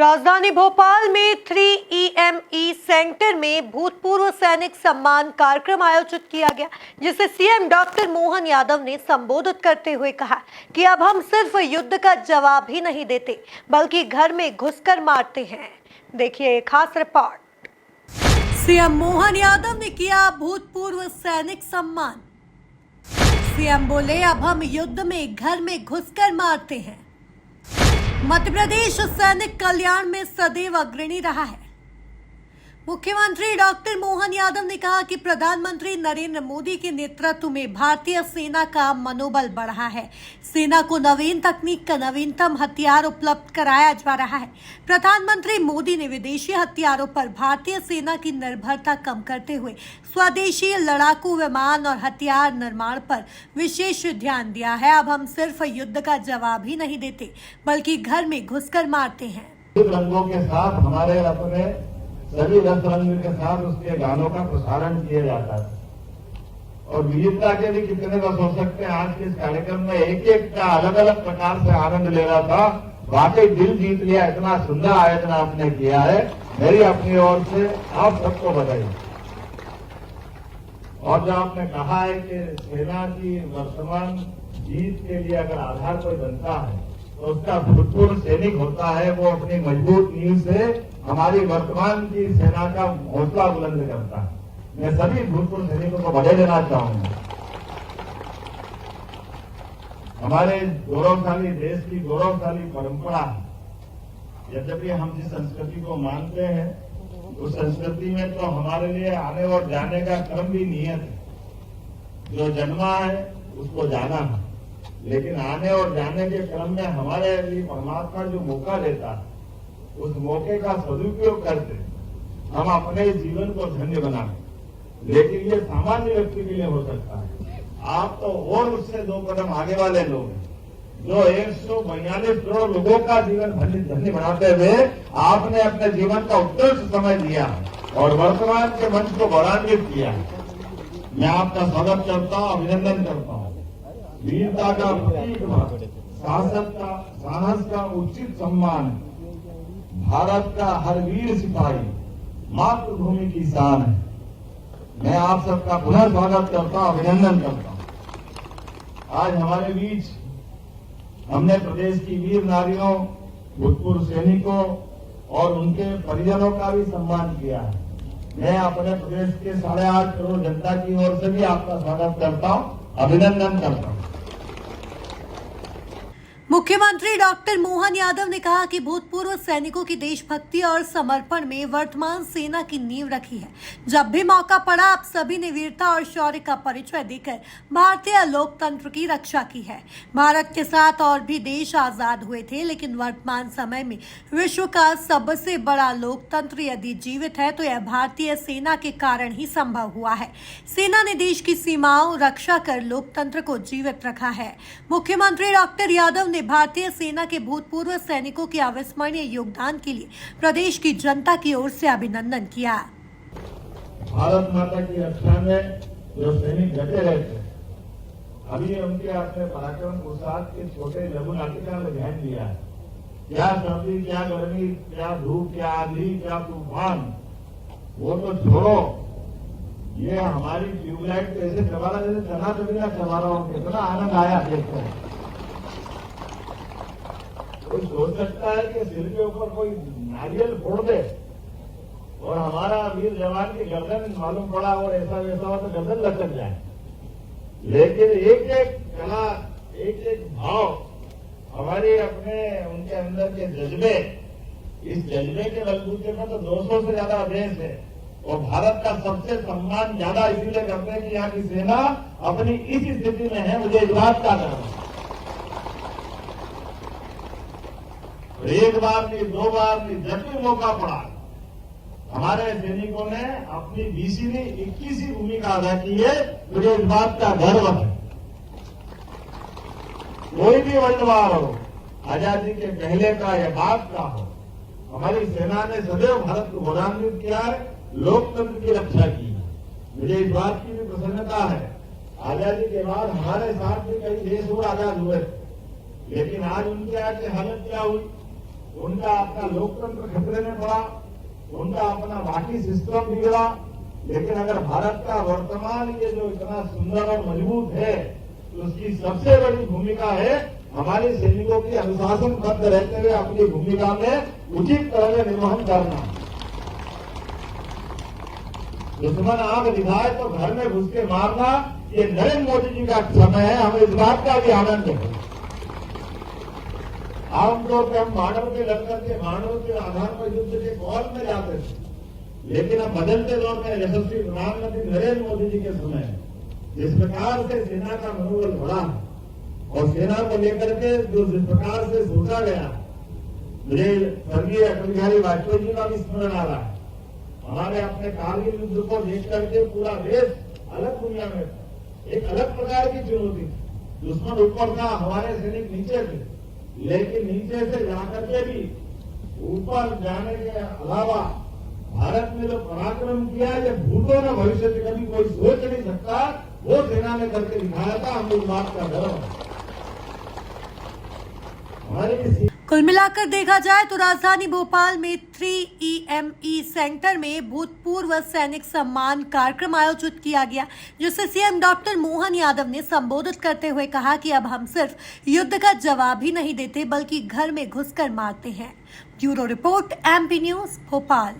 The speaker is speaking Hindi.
राजधानी भोपाल में 3EME सेंटर में भूतपूर्व सैनिक सम्मान कार्यक्रम आयोजित किया गया, जिसे सीएम डॉक्टर मोहन यादव ने संबोधित करते हुए कहा कि अब हम सिर्फ युद्ध का जवाब ही नहीं देते बल्कि घर में घुसकर मारते हैं। देखिए एक खास रिपोर्ट। सीएम मोहन यादव ने किया भूतपूर्व सैनिक सम्मान। सीएम बोले, अब हम युद्ध में घर में घुसकर मारते हैं। मध्य प्रदेश सैनिक कल्याण में सदैव अग्रणी रहा है। मुख्यमंत्री डॉक्टर मोहन यादव ने कहा कि प्रधानमंत्री नरेंद्र मोदी के नेतृत्व में भारतीय सेना का मनोबल बढ़ा है। सेना को नवीन तकनीक का नवीनतम हथियार उपलब्ध कराया जा रहा है। प्रधानमंत्री मोदी ने विदेशी हथियारों पर भारतीय सेना की निर्भरता कम करते हुए स्वदेशी लड़ाकू विमान और हथियार निर्माण पर विशेष ध्यान दिया है। अब हम सिर्फ युद्ध का जवाब ही नहीं देते बल्कि घर में घुसकर मारते हैं। रंगों के साथ हमारे अपने सभी रस रंग के साथ उसके गानों का प्रसारण किया जाता है और वीरता के भी कितने बस हो सकते हैं। आज के इस कार्यक्रम में एक एक का अलग अलग प्रकार से आनंद ले रहा था। वाकई दिल जीत लिया। इतना सुंदर आयोजन आपने किया है। मेरी अपनी ओर से आप सबको बधाई। और जो आपने कहा है कि सेना की वर्तमान जीत के लिए अगर आधार कोई बनता है तो उसका भूतपूर्व सैनिक होता है। वो अपनी मजबूत नींव से हमारी वर्तमान की सेना का हौसला बुलंद करता है। मैं सभी भूतपूर्व सैनिकों को बधाई देना चाहूंगा। हमारे गौरवशाली देश की गौरवशाली परंपरा है। यद्यपि हम जिस संस्कृति को मानते हैं उस संस्कृति में तो हमारे लिए आने और जाने का क्रम भी नियत है। जो जन्मा है उसको जाना है, लेकिन आने और जाने के क्रम में हमारे लिए परमात्मा जो मौका देता है उस मौके का सदुपयोग करते हम अपने जीवन को धन्य बनाएं। लेकिन ये सामान्य व्यक्ति के लिए हो सकता है। आप तो और उससे 2 कदम आगे वाले लोग हैं जो 142 करोड़ लोगों का जीवन धन्य बनाते हुए आपने अपने जीवन का उत्कृष्ट समय दिया और वर्तमान के मंच को गौरवान्वित किया। मैं आपका स्वागत करता हूं, अभिनंदन करता हूं। वीरता का प्रतीक, साहस का उचित सम्मान, भारत का हर वीर सिपाही मातृभूमि की शान है। मैं आप सबका पुनः स्वागत करता हूं, अभिनंदन करता हूं। आज हमारे बीच हमने प्रदेश की वीर नारियों, भूतपूर्व सैनिकों और उनके परिजनों का भी सम्मान किया है। मैं अपने प्रदेश के 8.5 करोड़ जनता की ओर से भी आपका स्वागत करता हूं, अभिनंदन करता हूं। मुख्यमंत्री डॉक्टर मोहन यादव ने कहा कि भूतपूर्व सैनिकों की देशभक्ति और समर्पण में वर्तमान सेना की नींव रखी है। जब भी मौका पड़ा आप सभी ने वीरता और शौर्य का परिचय देकर भारतीय लोकतंत्र की रक्षा की है। भारत के साथ और भी देश आजाद हुए थे, लेकिन वर्तमान समय में विश्व का सबसे बड़ा लोकतंत्र यदि जीवित है तो यह भारतीय सेना के कारण ही संभव हुआ है। सेना ने देश की सीमाओं रक्षा कर लोकतंत्र को जीवित रखा है। मुख्यमंत्री डॉक्टर यादव ने भारतीय सेना के भूतपूर्व सैनिकों के अविस्मरणीय योगदान के लिए प्रदेश की जनता की ओर से अभिनंदन किया। भारत माता की रक्षा में जो सैनिक डटे रहते हैं, अभी उनके अपने पराक्रम पुरुषार्थ के छोटे लघु नाटिका में ध्यान दिया है। क्या सर्दी, क्या गर्मी, क्या धूप, क्या आंधी, क्या तूफान, वो तो छोड़ो। ये हमारी ट्यूबलाइट कैसे चला रहा, जैसे चना चबीला चला रहा हूं। कितना आनंद आया देखो। कोई सोच सकता है कि सिर के ऊपर कोई नारियल फोड़ दे और हमारा वीर जवान की गर्दन मालूम पड़ा और ऐसा वैसा हो तो गर्दन लटक जाए। लेकिन एक एक कला, एक एक भाव, हमारे अपने उनके अंदर के जज्बे, इस जज्बे के बलबूते पर तो 200 से ज्यादा देश है और भारत का सबसे सम्मान ज्यादा इसीलिए करते हैं कि यहाँ की सेना अपनी इस स्थिति में है। मुझे इस बात का गर्व है। एक बार नहीं, 2 बार नहीं, जब भी मौका पड़ा हमारे सैनिकों ने अपनी 20वीं 21वीं भूमिका अदा की है। मुझे इस बात का गर्व है। कोई भी वर्ल्ड वार हो, आजादी के पहले का या बाद का हो, हमारी सेना ने सदैव भारत को गौरवान्वित किया है, लोकतंत्र की रक्षा की है। मुझे इस बात की भी प्रसन्नता है। आजादी के बाद हमारे साथ भी कई देश और आजाद हुए, लेकिन आज उनकी आज हालत क्या हुई। उनका अपना लोकतंत्र खतरे में पड़ा, उनका अपना बाकी सिस्टम बिगड़ा। लेकिन अगर भारत का वर्तमान ये जो इतना सुंदर और मजबूत है, तो उसकी सबसे बड़ी भूमिका है हमारे सैनिकों की अनुशासनबद्ध रहते हुए अपनी भूमिका में उचित तरह से निर्वहन करना। दुश्मन आंख दिखाए तो घर में घुस के मारना, ये नरेंद्र मोदी जी का समय है। हमें इस बात का भी आनंद है। आमतौर पर हम बॉर्डर पे लड़कर के बाणों के आधार पर युद्ध के कौल में जाते थे, लेकिन अब बदलते दौर में यशस्वी प्रधानमंत्री नरेंद्र मोदी जी के समय जिस प्रकार से सेना का मनोबल बढ़ा और सेना को लेकर के जिस प्रकार से सोचा गया, मुझे स्वर्गीय अटल बिहारी वाजपेयी जी का भी स्मरण आ रहा है। हमारे अपने कारगिल युद्ध को देख करके पूरा देश अलग दुनिया में था, एक अलग प्रकार की चुनौती थी। दुश्मन ऊपर था, हमारे सैनिक नीचे थे, लेकिन नीचे से जाकर के भी ऊपर जाने के अलावा भारत ने जो पराक्रम किया, ये भूतों में भविष्य में कभी कोई सोच नहीं सकता, वो सेना ने करके दिखाया था। हमें इस बात का गर्व है। हमारी कुल मिलाकर देखा जाए तो राजधानी भोपाल में 3EME सेंटर में भूतपूर्व सैनिक सम्मान कार्यक्रम आयोजित किया गया, जिसे सीएम डॉक्टर मोहन यादव ने संबोधित करते हुए कहा कि अब हम सिर्फ युद्ध का जवाब ही नहीं देते, बल्कि घर में घुसकर मारते हैं। Bureau report, MP news, Bhopal.